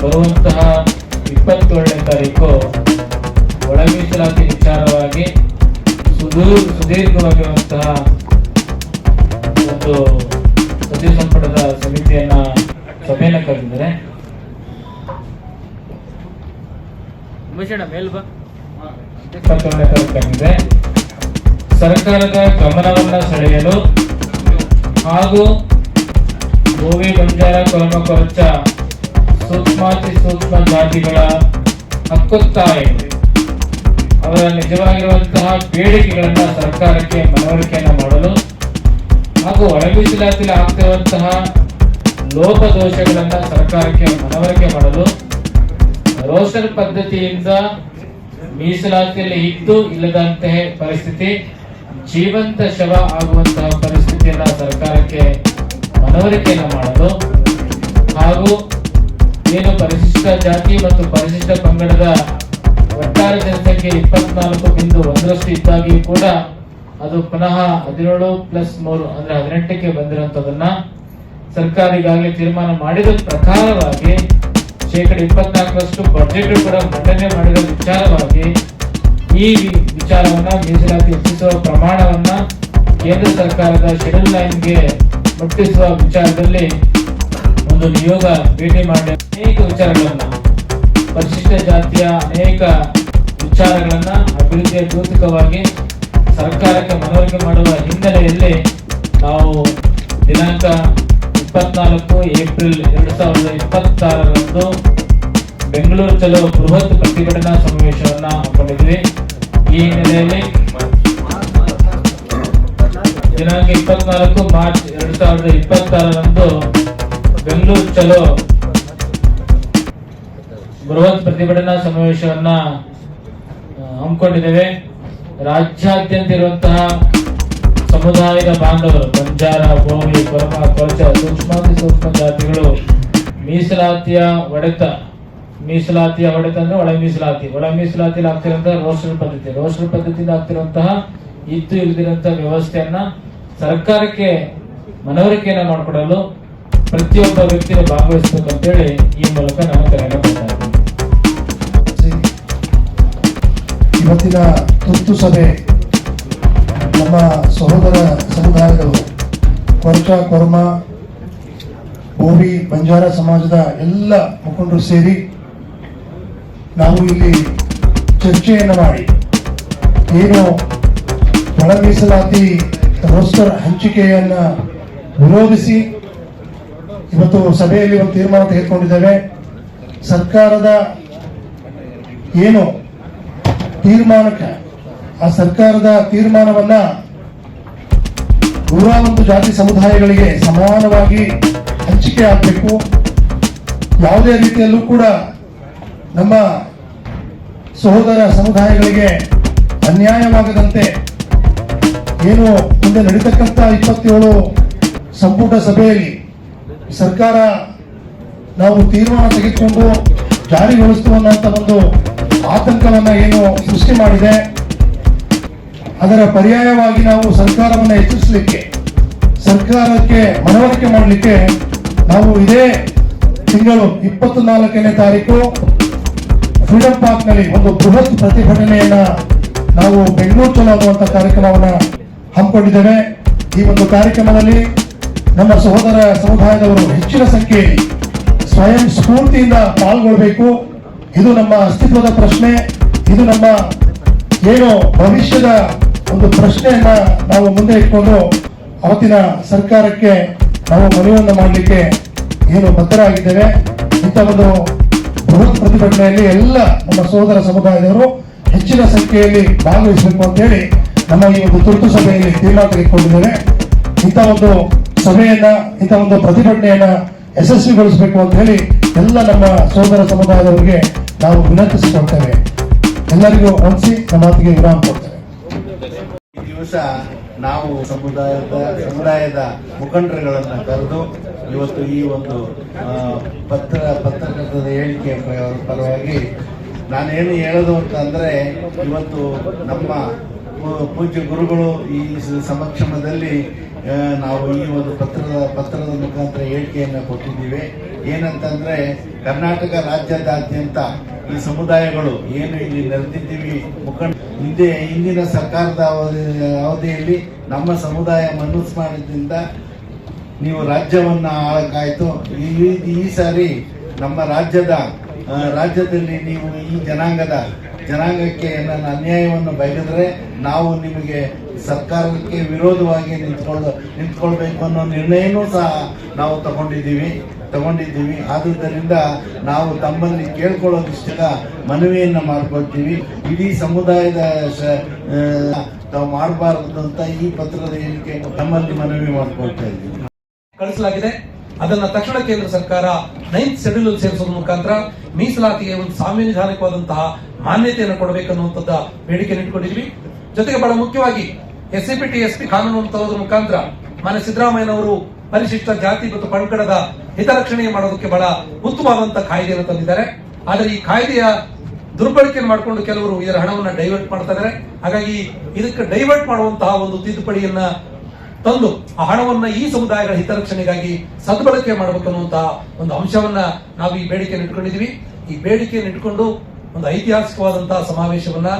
ಬರುವಂತಹ 27ನೇ ತಾರೀಕು ಒಳ ಮೀಸಲಾತಿ ವಿಚಾರವಾಗಿ ಸುದೀರ್ಘವಾಗಿರುವಂತಹ ಒಂದು ಸಚಿವ ಸಂಪುಟದ ಸಭೆಯನ್ನು ಕರೆದಿದ್ದಾರೆ. ಸರ್ಕಾರದ ಗಮನವನ್ನು ಸೆಳೆಯಲು ಹಾಗೂ ಗೋವಿ ಬಂಜಾರ ಕೊರಮ ಕೊರಚ ಸೂಕ್ಷ್ಮ ಜಾತಿಗಳ ಹಕ್ಕೊತ್ತಾಯ ಅವರ ನಿಜವಾಗಿರುವಂತಹ ಬೇಡಿಕೆಗಳನ್ನು ಸರ್ಕಾರಕ್ಕೆ ಮನವರಿಕೆಯನ್ನು ಮಾಡಲು ಹಾಗೂ ಒಳ ಮೀಸಲಾತಿಯಲ್ಲಿ ಆಗ್ತಿರುವಂತಹ ಲೋಪದೋಷಗಳನ್ನು ಸರ್ಕಾರಕ್ಕೆ ಮನವರಿಕೆ ಮಾಡಲು ರೋಸ್ಟರ್ ಪದ್ಧತಿಯಿಂದ ಮೀಸಲಾತಿಯಲ್ಲಿ ಇದ್ದು ಇಲ್ಲದಂತಹ ಪರಿಸ್ಥಿತಿ, ಜೀವಂತ ಶವ ಆಗುವಂತಹ ಪರಿಸ್ಥಿತಿಯನ್ನ ಸರ್ಕಾರಕ್ಕೆ ಮನವರಿಕೆಯನ್ನು ಮಾಡಲು ಹಾಗೂ ಏನು ಪರಿಶಿಷ್ಟ ಜಾತಿ ಮತ್ತು ಪರಿಶಿಷ್ಟ ಪಂಗಡದ ಒಟ್ಟಾರೆ ಜನಸಂಖ್ಯೆ 24.1% ಇದ್ದಾಗಿಯೂ ಕೂಡ ಅದು ಪುನಃ 17+3 ಅಂದ್ರೆ 18ಕ್ಕೆ ಬಂದಿರುವಂತದನ್ನ ಸರ್ಕಾರ ಈಗಾಗಲೇ ತೀರ್ಮಾನ ಮಾಡಿದ ಪ್ರಕಾರವಾಗಿ 24% ಬಜೆಟ್ ಕೂಡ ಮಂಡನೆ ಮಾಡಿದ ವಿಚಾರವಾಗಿ ಈ ವಿಚಾರವನ್ನ ಮೀಸಲಾತಿ ಹೆಚ್ಚಿಸುವ ಪ್ರಮಾಣವನ್ನ ಕೇಂದ್ರ ಸರ್ಕಾರದ ಶೆಡ್ಯೂಲ್ 9ಗೆ ಮುಟ್ಟಿಸುವ ವಿಚಾರದಲ್ಲಿ ಒಂದು ನಿಯೋಗ ಭೇಟಿ ಮಾಡಿ ಅನೇಕ ವಿಚಾರಗಳನ್ನ, ಪರಿಶಿಷ್ಟ ಜಾತಿಯ ಅನೇಕ ವಿಚಾರಗಳನ್ನ ಅಭಿವೃದ್ಧಿಯ ಸೂಚಕವಾಗಿ ಸರ್ಕಾರಕ್ಕೆ ಮನವರಿಕೆ ಮಾಡುವ ಹಿನ್ನೆಲೆಯಲ್ಲಿ ನಾವು ದಿನಾಂಕ 24 ಏಪ್ರಿಲ್ 2026ರಂದು ಬೆಂಗಳೂರು ಚಲೋ ಬೃಹತ್ ಪ್ರತಿಭಟನಾ ಸಮಾವೇಶವನ್ನ ಹಮ್ಮಿಕೊಂಡಿದ್ವಿ. ಈ ಹಿನ್ನೆಲೆಯಲ್ಲಿ ದಿನಾಂಕ 24 ಮಾರ್ಚ್ 2026ರಂದು ಬೆಂಗಳೂರು ಚಲೋ ಬೃಹತ್ ಪ್ರತಿಭಟನಾ ಸಮಾವೇಶವನ್ನ ಹಮ್ಮಿಕೊಂಡಿದ್ದೇವೆ. ರಾಜ್ಯಾದ್ಯಂತ ಇರುವಂತಹ ಸಮುದಾಯದ ಬಾಂಧವರು, ಬಂಜಾರ, ಗೋವಿ, ಕೊರಮ, ಕೊರಚ, ಸೂಕ್ಷ್ಮ ಜಾತಿಗಳು ಮೀಸಲಾತಿಯ ಹೊಡೆತ ಅಂದ್ರೆ ಒಳ ಮೀಸಲಾತಿಯಲ್ಲಿ ಆಗ್ತಿರುವಂತಹ ರೋಸ್ಟರ್ ಪದ್ಧತಿಯಿಂದ ಆಗ್ತಿರುವಂತಹ ಇದ್ದು ಇಲ್ಲದಿರುವಂತಹ ವ್ಯವಸ್ಥೆಯನ್ನ ಸರ್ಕಾರಕ್ಕೆ ಮನವರಿಕೆಯನ್ನ ಮಾಡಿಕೊಡಲು ಪ್ರತಿಯೊಬ್ಬ ವ್ಯಕ್ತಿಯು ಭಾಗವಹಿಸಬೇಕು ಅಂತೇಳಿ ಈ ಮೂಲಕ ನಾನು ಕರೆಯನ್ನು ಕೊಡ್ತಾ ಇದ್ದೀನಿ. ಇವತ್ತಿನ ತುರ್ತು ಸಭೆ ನಮ್ಮ ಸಹೋದರ ಸಮುದಾಯದವರು ಕೊರಚ, ಕೊರಮ, ಗೋವಿ, ಬಂಜಾರ ಸಮಾಜದ ಎಲ್ಲ ಮುಖಂಡರು ಸೇರಿ ನಾವು ಇಲ್ಲಿ ಚರ್ಚೆಯನ್ನು ಮಾಡಿ ಏನು ಒಳ ಮೀಸಲಾತಿ ರೋಸ್ಟರ್ ಹಂಚಿಕೆಯನ್ನ ವಿರೋಧಿಸಿ ಇವತ್ತು ಸಭೆಯಲ್ಲಿ ಒಂದು ತೀರ್ಮಾನ ತೆಗೆದುಕೊಂಡಿದ್ದೇವೆ. ಸರ್ಕಾರದ ಏನು ತೀರ್ಮಾನಕ್ಕೆ ಆ ಸರ್ಕಾರದ ತೀರ್ಮಾನವನ್ನ 101 ಜಾತಿ ಸಮುದಾಯಗಳಿಗೆ ಸಮಾನವಾಗಿ ಹಂಚಿಕೆ ಆಗಬೇಕು. ಯಾವುದೇ ರೀತಿಯಲ್ಲೂ ಕೂಡ ನಮ್ಮ ಸಹೋದರ ಸಮುದಾಯಗಳಿಗೆ ಅನ್ಯಾಯವಾಗದಂತೆ ಏನು ಮುಂದೆ ನಡೀತಕ್ಕಂಥ 27 ಸಂಪುಟ ಸಭೆಯಲ್ಲಿ ಸರ್ಕಾರ ನಾವು ತೀರ್ಮಾನ ತೆಗೆದುಕೊಂಡು ಜಾರಿಗೊಳಿಸುವಂತ ಒಂದು ಆತಂಕವನ್ನ ಏನು ಸೃಷ್ಟಿ ಮಾಡಿದೆ, ಅದರ ಪರ್ಯಾಯವಾಗಿ ನಾವು ಸರ್ಕಾರವನ್ನು ಎಚ್ಚರಿಸಲಿಕ್ಕೆ, ಸರ್ಕಾರಕ್ಕೆ ಮನವರಿಕೆ ಮಾಡಲಿಕ್ಕೆ ನಾವು ಇದೇ ತಿಂಗಳು 24ನೇ ತಾರೀಕು ಫ್ರೀಡಂ ಪಾರ್ಕ್ ನಲ್ಲಿ ಒಂದು ಬೃಹತ್ ಪ್ರತಿಭಟನೆಯನ್ನ ನಾವು ಬೆಂಗಳೂರು ಚಲೋ ಅನ್ನುವಂಥ ಕಾರ್ಯಕ್ರಮವನ್ನ ಹಮ್ಮಿಕೊಂಡಿದ್ದೇವೆ. ಈ ಒಂದು ಕಾರ್ಯಕ್ರಮದಲ್ಲಿ ನಮ್ಮ ಸಹೋದರ ಸಮುದಾಯದವರು ಹೆಚ್ಚಿನ ಸಂಖ್ಯೆಯಲ್ಲಿ ಸ್ವಯಂ ಸ್ಫೂರ್ತಿಯಿಂದ ಪಾಲ್ಗೊಳ್ಳಬೇಕು. ಇದು ನಮ್ಮ ಅಸ್ತಿತ್ವದ ಪ್ರಶ್ನೆ, ಇದು ನಮ್ಮ ಏನು ಭವಿಷ್ಯದ ಒಂದು ಪ್ರಶ್ನೆಯನ್ನ ನಾವು ಮುಂದೆ ಇಟ್ಕೊಂಡು ಅವತ್ತಿನ ಸರ್ಕಾರಕ್ಕೆ ನಾವು ಮನವಿಯನ್ನು ಮಾಡಲಿಕ್ಕೆ ಏನು ಬದ್ಧರಾಗಿದ್ದೇವೆ. ಇಂಥ ಒಂದು ಬೃಹತ್ ಪ್ರತಿಭಟನೆಯಲ್ಲಿ ಎಲ್ಲ ನಮ್ಮ ಸಹೋದರ ಸಮುದಾಯದವರು ಹೆಚ್ಚಿನ ಸಂಖ್ಯೆಯಲ್ಲಿ ಭಾಗವಹಿಸಬೇಕು ಅಂತ ಹೇಳಿ ನಮ್ಮ ಈ ಒಂದು ತುರ್ತು ಸಭೆಯಲ್ಲಿ ತೀರ್ಮಾನ ತೆಗೆದುಕೊಂಡಿದ್ದೇವೆ. ಇಂಥ ಒಂದು ಸಭೆಯನ್ನ, ಇಂಥ ಒಂದು ಪ್ರತಿಭಟನೆಯನ್ನ ಯಶಸ್ವಿಗೊಳಿಸಬೇಕು ಅಂತ ಹೇಳಿ ಎಲ್ಲ ನಮ್ಮ ಸಹೋದರ ಸಮುದಾಯದವರಿಗೆ ನಾವು ವಿನಂತಿಸಿಕೊಳ್ತೇವೆ. ಎಲ್ಲರಿಗೂ ವಂದಿಸಿ ನಮ್ಮ ಮಾತಿಗೆ ವಿರಾಮ ಕೊಡ್ತೇವೆ. ಈ ದಿವಸ ನಾವು ಸಮುದಾಯದ ಮುಖಂಡರುಗಳನ್ನ ಕರೆದು ಇವತ್ತು ಈ ಒಂದು ಪತ್ರಕರ್ತರ ಹೇಳಿಕೆ ಪರವಾಗಿ ನಾನೇನು ಹೇಳೋದು ಅಂತಂದ್ರೆ, ಇವತ್ತು ನಮ್ಮ ಪೂಜ್ಯ ಗುರುಗಳು ಈ ಸಮಕ್ಷಮದಲ್ಲಿ ನಾವು ಈ ಒಂದು ಪತ್ರದ ಮುಖಾಂತರ ಹೇಳಿಕೆಯನ್ನು ಕೊಟ್ಟಿದ್ದೀವಿ. ಏನಂತಂದ್ರೆ ಕರ್ನಾಟಕ ರಾಜ್ಯದಾದ್ಯಂತ ಈ ಸಮುದಾಯಗಳು ಏನು ಇಲ್ಲಿ ನೆರೆದಿದ್ದೀವಿ ಹಿಂದಿನ ಸರ್ಕಾರದ ಅವಧಿಯಲ್ಲಿ ನಮ್ಮ ಸಮುದಾಯ ಮನಸ್ಸು ಮಾಡಿದ್ರಿಂದ ನೀವು ರಾಜ್ಯವನ್ನ ಆಳಕ್ಕಾಯ್ತು. ಈ ಸಾರಿ ನಮ್ಮ ರಾಜ್ಯದಲ್ಲಿ ನೀವು ಈ ಜನಾಂಗಕ್ಕೆ ನನ್ನ ಅನ್ಯಾಯವನ್ನು ಬಗೆದರೆ ನಾವು ನಿಮಗೆ ಸರ್ಕಾರಕ್ಕೆ ವಿರೋಧವಾಗಿ ನಿಂತ್ಕೊಳ್ಬೇಕು ಅನ್ನೋ ನಿರ್ಣಯನೂ ಸಹ ನಾವು ತಗೊಂಡಿದ್ದೀವಿ. ಆದುದರಿಂದ ನಾವು ತಮ್ಮಲ್ಲಿ ಕೇಳ್ಕೊಳ್ಳೋದಿಷ್ಟ ಮನವಿಯನ್ನ ಮಾಡ್ಕೊಳ್ತೀವಿ. ಇಡೀ ಸಮುದಾಯದ ತಾವು ಮಾಡಬಾರದು ಅಂತ ಈ ಪತ್ರದ ಹೇಳಿಕೆ ತಮ್ಮಲ್ಲಿ ಮನವಿ ಮಾಡ್ಕೊಳ್ತಾ ಇದ್ದೀವಿ. ಕಳಿಸಲಾಗಿದೆ. ಅದನ್ನ ತಕ್ಷಣ ಕೇಂದ್ರ ಸರ್ಕಾರ 9th ಶೆಡ್ಯೂಲ್ ಸೇರಿಸುವ ಮುಖಾಂತರ ಮೀಸಲಾತಿಗೆ ಒಂದು ಸಾಂವಿಧಾನಿಕವಾದಂತಹ ಮಾನ್ಯತೆಯನ್ನು ಕೊಡಬೇಕನ್ನುವಂಥದ್ದ ಬೇಡಿಕೆ ಇಟ್ಕೊಂಡಿದ್ವಿ. ಜೊತೆಗೆ ಬಹಳ ಮುಖ್ಯವಾಗಿ SCPT SP ಕಾನೂನು ತರೋದ್ರ ಮುಖಾಂತರ ಮಾನ್ಯ ಸಿದ್ದರಾಮಯ್ಯನವರು ಪರಿಶಿಷ್ಟ ಜಾತಿ ಮತ್ತು ಪಂಗಡದ ಹಿತರಕ್ಷಣೆ ಮಾಡೋದಕ್ಕೆ ಬಹಳ ಉತ್ತಮವಾದಂತಹ ಕಾಯ್ದೆಯನ್ನು ತಂದಿದ್ದಾರೆ. ಆದರೆ ಈ ಕಾಯ್ದೆಯ ದುರ್ಬಳಕೆ ಮಾಡಿಕೊಂಡು ಕೆಲವರು ಇದರ ಹಣವನ್ನ ಡೈವರ್ಟ್ ಮಾಡ್ತಾ ಇದ್ದಾರೆ. ಹಾಗಾಗಿ ಇದಕ್ಕೆ ಡೈವರ್ಟ್ ಮಾಡುವಂತಹ ಒಂದು ತಿದ್ದುಪಡಿಯನ್ನ ತಂದು ಆ ಹಣವನ್ನ ಈ ಸಮುದಾಯಗಳ ಹಿತರಕ್ಷಣೆಗಾಗಿ ಸದ್ಬಳಕೆ ಮಾಡಬೇಕು ಅನ್ನುವಂತಹ ಒಂದು ಅಂಶವನ್ನ ನಾವು ಈ ಬೇಡಿಕೆಯನ್ನು ಇಟ್ಕೊಂಡಿದ್ದೀವಿ. ಈ ಬೇಡಿಕೆಯನ್ನು ಇಟ್ಕೊಂಡು ಒಂದು ಐತಿಹಾಸಿಕವಾದಂತಹ ಸಮಾವೇಶವನ್ನ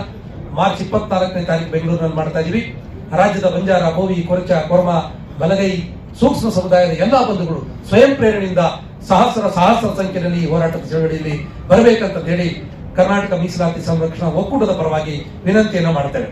ಮಾರ್ಚ್ 24ನೇ ತಾರೀಕು ಬೆಂಗಳೂರಿನಲ್ಲಿ ಮಾಡ್ತಾ ಇದೀವಿ. ರಾಜ್ಯದ ಬಂಜಾರ, ಬೋವಿ, ಕೊರಚ, ಕೊರ್ಮ, ಬಲಗೈ, ಸೂಕ್ಷ್ಮ ಸಮುದಾಯದ ಎಲ್ಲಾ ಬಂಧುಗಳು ಸ್ವಯಂ ಪ್ರೇರಣೆಯಿಂದ ಸಹಸ್ರ ಸಂಖ್ಯೆಯಲ್ಲಿ ಈ ಹೋರಾಟದ ಚಳವಳಿಯಲ್ಲಿ ಬರಬೇಕಂತ ಹೇಳಿ ಕರ್ನಾಟಕ ಮೀಸಲಾತಿ ಸಂರಕ್ಷಣಾ ಒಕ್ಕೂಟದ ಪರವಾಗಿ ವಿನಂತಿಯನ್ನು ಮಾಡ್ತೇವೆ.